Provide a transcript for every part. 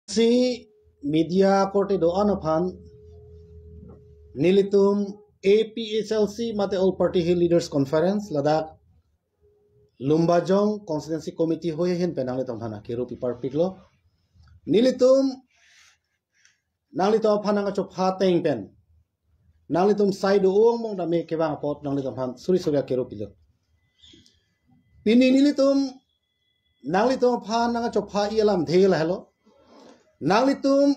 Si media korte doan upon nilitum APHLC mate all party leaders conference ladak Lumbajong constituency committee hoye hin penang litom hana kiru pipar piklo nilitum nang phana nga chop ha teng pen nang litum side uong mong dame kebang pot nang litom han suri surya kiru pilo pini nilitum nang litom phana nga chop ha ialam dhela hello nang litum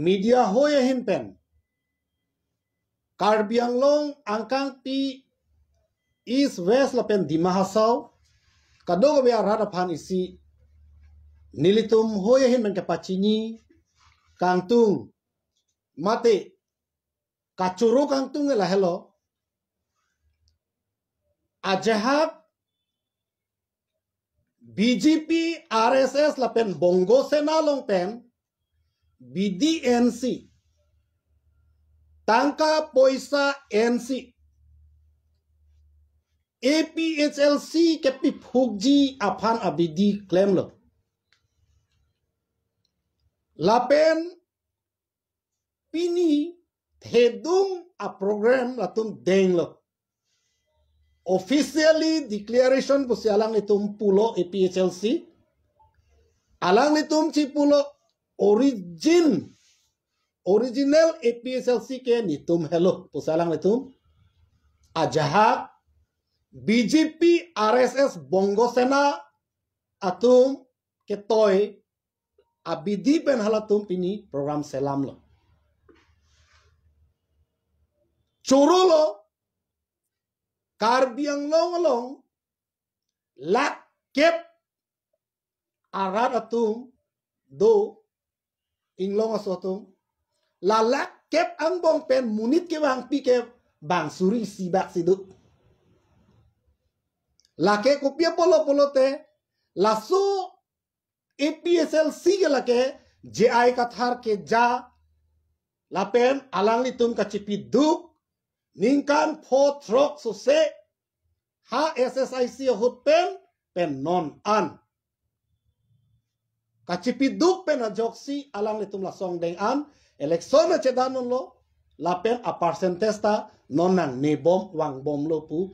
media hoye hin pen Karbi Anglong angkang ti East West lapen di Mahasau kadogo be arada pan isi nilitum hoye hin men kapacini kangtung mate kacuru kangtung la hello ajahab BJP RSS lapen Bongo Sena long pen BDNC Tangka Poisa NC APHLC kepi phugji aphan abidi claim lo lapen pini thedung a program latum deng lo officially declaration pusi alang litum pulo APHLC alang litum chi pulo original APHLC ke nitum hello pusalang nitum ajahak BJP RSS Bongo Sena atum ketoy abidi pen halatum pini program selam lo churulo Karbi Anglong lak kep arat atum do inglong asotum lalak kep ang bong pen munit ke bang pi ke bang suri sibak siduk lake kopia polo te lasu APHLC ke lake JI kathar ke ja lapen alang litum kacipi duk ningkan po trok sose ha SSIC hut pen non an kacipi duk pen ajoksi alang litum lasong deng an election na cedanon lo lapen a percentage ta nonang ne bom wang bom lo pu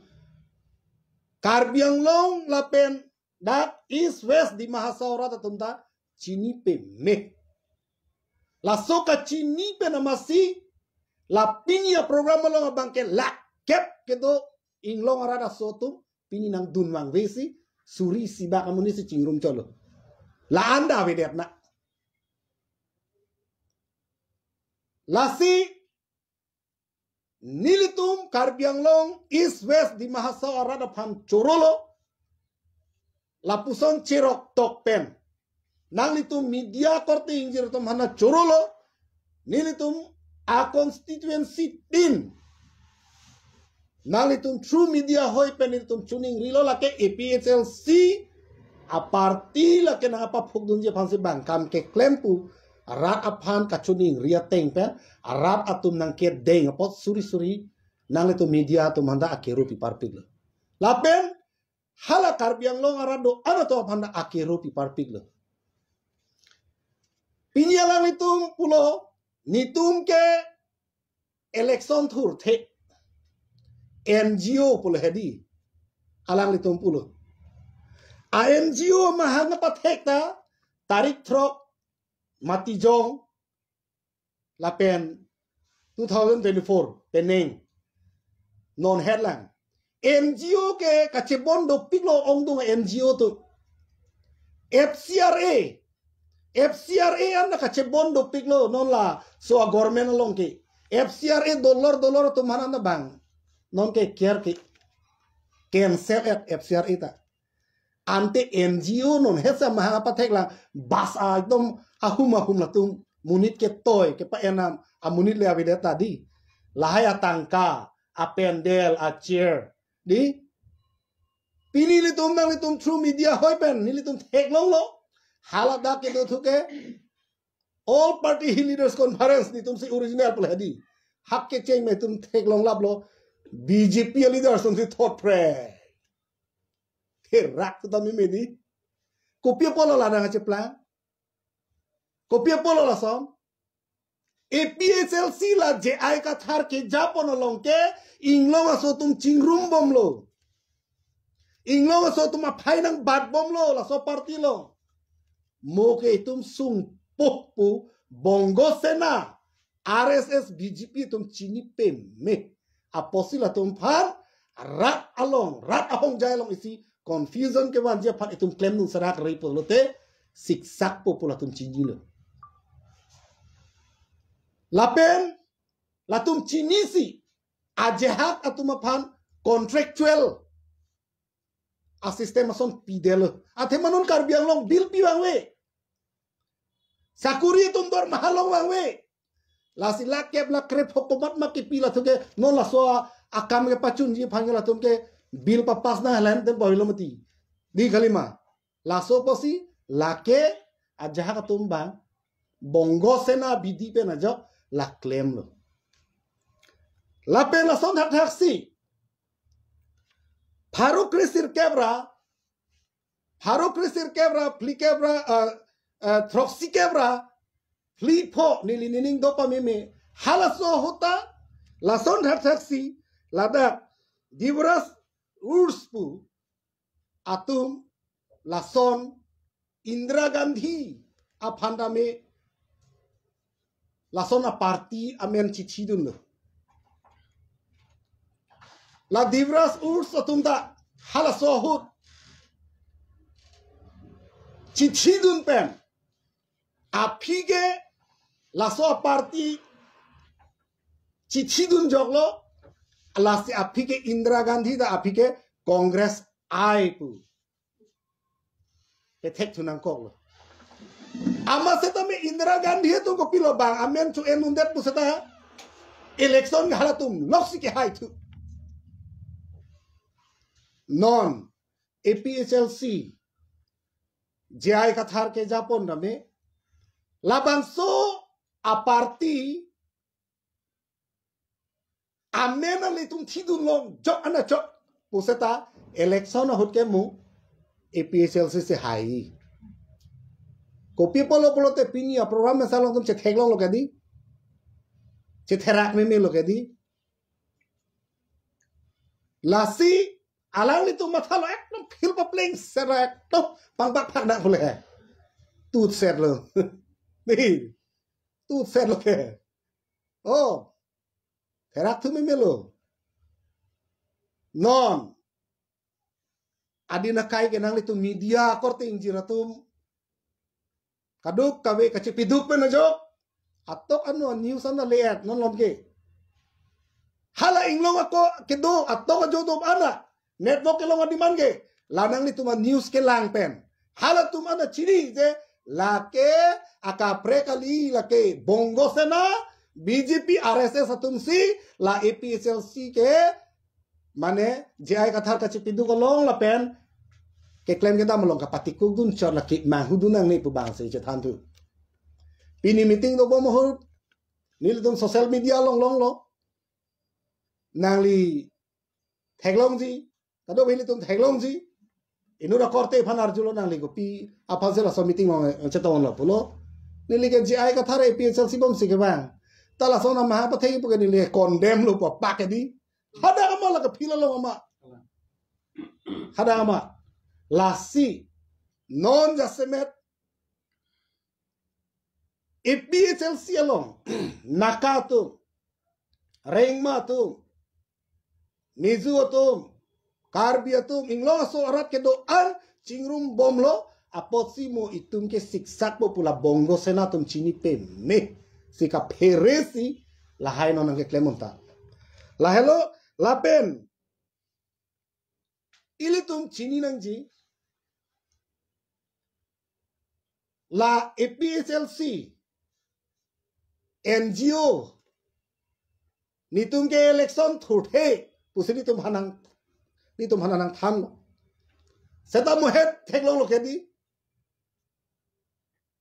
Karbi Anglong lapen dak East West di Mahasau ta tumta chini pe me la soka chini pe namasi la pinya program lo ngabangke la kep kedo inglong arada sotum pini nang dunwang vesi suri siba amunisi cingrum cholo la anda vedet na lasi nilitum Karbi Anglong East West di Mahasau arada phan chorolo lapusong cerok tok pen nang litum media korte injir tum hana chorolo nilitum a constituency tin nang litum true media hoy pen nilitum chuning rilo lake APHLC a party lake na apa phugdun je phansi bangkam ke klempu arat aphan kachuning ria teng pen arat atum nang ke deng apot suri nang litum media tum handa akeru pi parpig lo lapen hala Karbi Anglong arado ana to handa akeru pi parpig lo pinyalang litum pulo nitum ke election thur the NGO pulo hedi alang litum pulo a NGO mahanga pathek ta tarik throk mati jong lapen 2024 peneng non headline NGO ke kachebon do piglo ongdung NGO tu FCRA anda kachebon do piglo non la so a government long ke FCRA dollar tu mana na bang non ke care ke cancel at FCRA ta ante NGO non hesa mahanga pathek lang bas a ekdom ahum la tum munit ke toy ke pa enam a munit le avida tadi lahaya tangka a pendel a chair di pini litum nang litum true media hoy pen nilitum thek long lo halada ke do thuke all party leaders conference nitum si original pul hadi hak ke cheng me tum thek long lab lo BJP leaders tum si thot pre rak tu tami medi kopia polo la na ceplang Kopia polo la som. APHLC la JI ka thar ke Japon long ke inglong aso tum chingrum bom lo. Inglong aso tum aphai nang bat bom lo la so party lo. Mo ke tum sung popu bongo sena RSS BJP tum chini pe me. Aposila tum phan rat ahong jai long isi confusion ke wan je phan itum claim nu sarak rei polote siksak popula tum chini lo. Lapen latum chinisi ajehat atuma pan contractual asisten mason pidel ate manon karbiang long bil piwang we sakuri tum dor mahalong wang we lasila kep la krep hokomat makipila tuke non la so akam ke pacun ji phangela tum ke bil papas na halen tem boilo mati di kalima laso posi lake ajehat atum bang bongo sena bidi pe na jo la claim lo la pen la son hak si Farouk Krisir kebra fli kebra throxi kebra fli pho nili nining dopa meme halaso hota la son hak si lada divras urspu atum la son Indra Gandhi aphanda me la son a parti amen chichidun lo la divras urs atumda hala sohut chichidun pen apige la so parti chichidun joglo la se apige Indra Gandhi da apige Congress ai pu petek tunang kok ama seta me Indra Gandhi tu ko pilo bang amen tu enundet pusata election halatum loksi ke hai tu non APHLC JI kathar ke Japon rame labang so a party amen alitum thidun long jok ana jok pusata election hot ke mu APHLC se hai Kopi polo te pini a program में सालों तुम चेक लो कदी चेथेराक में लो कदी लासी alang itu mata lo ek film playing serak to pang bak nak boleh tu set lo nih tu set lo ke oh terak tu memelo non adina kai ke nang itu media korte injiratum kaduk kawe kacipiduk pe najo atok anu news ana leat non lom ke hala inglong ako kedo atok ajo dom ana network ke long di man ke lanang ni tuma news ke lang pen hala tum ana chiri je lake aka prekali lake bongo sena BJP RSS atum si la APHLC ke mane JI kathar kacipiduk long la pen ke claim kita melong kapati kudun chor la ki mahudunang ni pubang se chetan tu pini meeting do bomo hol nil dum social media long lo nang li thaglong ji kado beli tum thaglong ji inu ra korte phanar julo nang li go pi apazela so meeting long cheton lo pulo nili ke ji ai ka thare APHLC bom si ke bang tala sona ma pa thei pu ke nili condemn lo pa pa ke di hada ma la ka phila lo ma hada ma lasi non jasemet APHLC along nakatu rengma tu nizu tu karbi tu inglo so arat ke doan cingrum bom lo aposi mo itum ke siksak popula bongo senatum chini pe me sika peresi lahai non ke klemonta la hello la pen ilitum chini nangji la APHLC NGO nitum ke election thuthe pusini tum hanang ni tum hanang tham seta mohet theklong lo kedi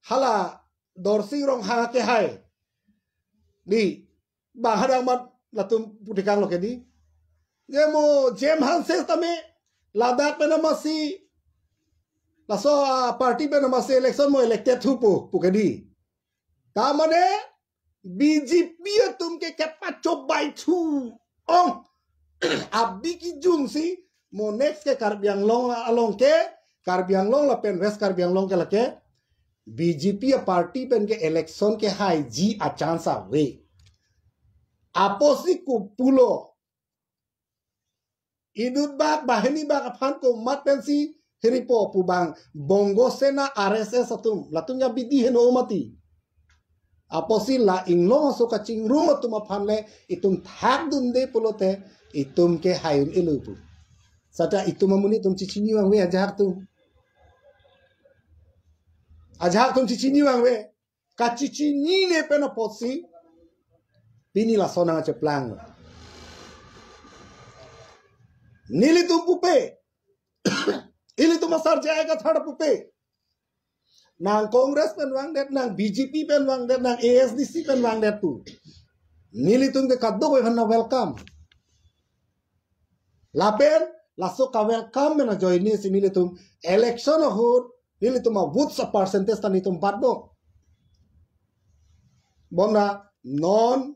hala dorsi rong ha ke hai di bahadang mat latum putikang lo kedi jemo jem hanses tame ladak pe namasi laso party pe namasi election mo elected thupu pukedi Tamane BJP tumke kepa cobai tu. Abdi ki jung si mo next ke Karbiang Long along ke Karbiang Long la pen West Karbiang Long ke la ke BJP party pen ke election ke hai ji a chance we. Aposi ku pulo idut bak bahini bak aphan ko mat pensi heripo pubang bongo sena RSS atum latunya bidi heno mati. Aposi la inglong so kacing rumah tu maphanle itum thak dun de pulote itum ke hayun ilupu. Sata itum mamuni tum cicini wang we ajak tum. Ajak tum cicini wang we. Kacicini ne pena posi. Pini la sonang ceplang. Nili tum pupe. Ili tum masar jaega thada pupe. Nang Kongres pen wang det, nang BJP pen wang det, nang ASDC pen wang det tu. Nili tum ke kaddo ko hana welcome. Lapen laso ka welcome mena join ni si nili tum election hud nili tum a votes a percentage tani tum patbo. Bona non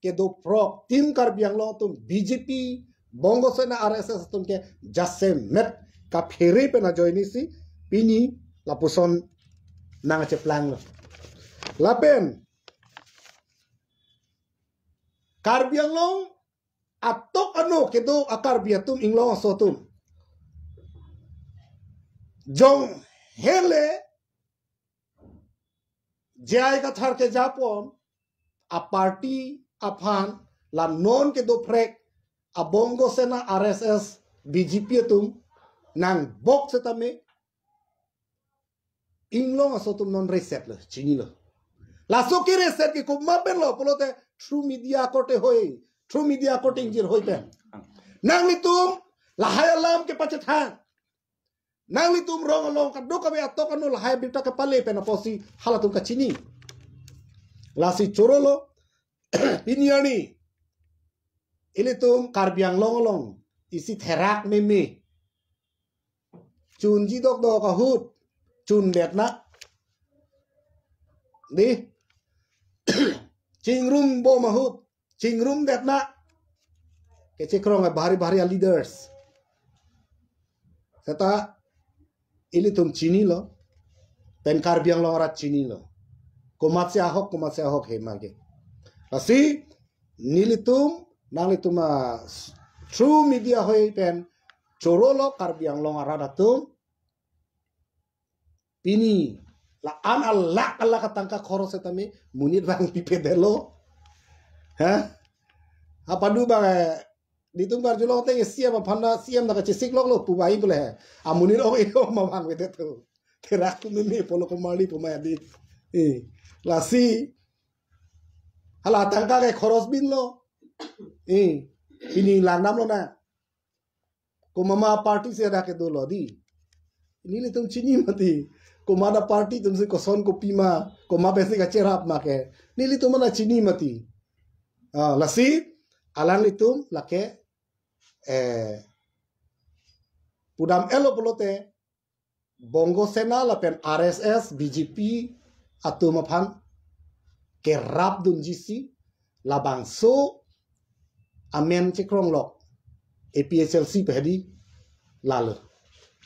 ke do pro tim Karbiang Long tum BJP Bongo Sena RSS tum ke jasse met ka pheri pe na join ni si pini lapuson nang ceplang lo. Lapen Karbiang Long atok ano kedo akar biatum inglong sotum jong hele jai ka thar ke japon a party aphan la non ke do frek a Bongo Sena RSS BJP tum nang bok setame inglong sotum non reset lo chini lo la so ke reset ke ko mapen lo polote true media kote hoy true media kote injir hoy pen nang litum lahai alam ke pacet hang nang litum rong along ka do ka be atok anu lahai bita ke pale pen posi halatum ka chini la si chorolo piniani ilitum Karbiang Long long isi therak meme chun ji dok do ka hut chun det na di chingrum bo mahut chingrum det na ke chekrong bahari bahari leaders kata ilitum chini lo pen Karbiang Long rat chini lo komat se ahok he mage asi nilitum nalitum true media hoy pen chorolo Karbiang Long aradatum pini la an Allah katangka khoros etami munit bang pipe delo ha apa du bang ditum karjulo te siam phanda siam da chisik lok lo pubai bole amunir o eko mamang wete tu terak tu mimi polo komali pumadi la si hala tangka ke khoros bin lo ini langnam lo na ko mama party se ada ke do lo di ini le tum chini mati ko mana party tum se koson ko pima ko ma besi ka cerap make nili tum mana chini mati la si alang litum lake pudam elo polote Bongo Sena la pen RSS BJP atum aphan ke rap dun jisi labang so amen chekrong lok APSLC pehdi lalo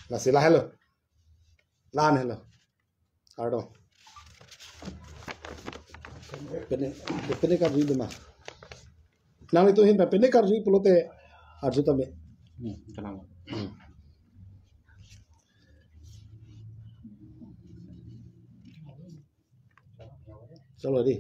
la sila hello lan hello ardo pene ka ri duma nang itu hin pene ka ri pulote arjuta me kenapa चलो दी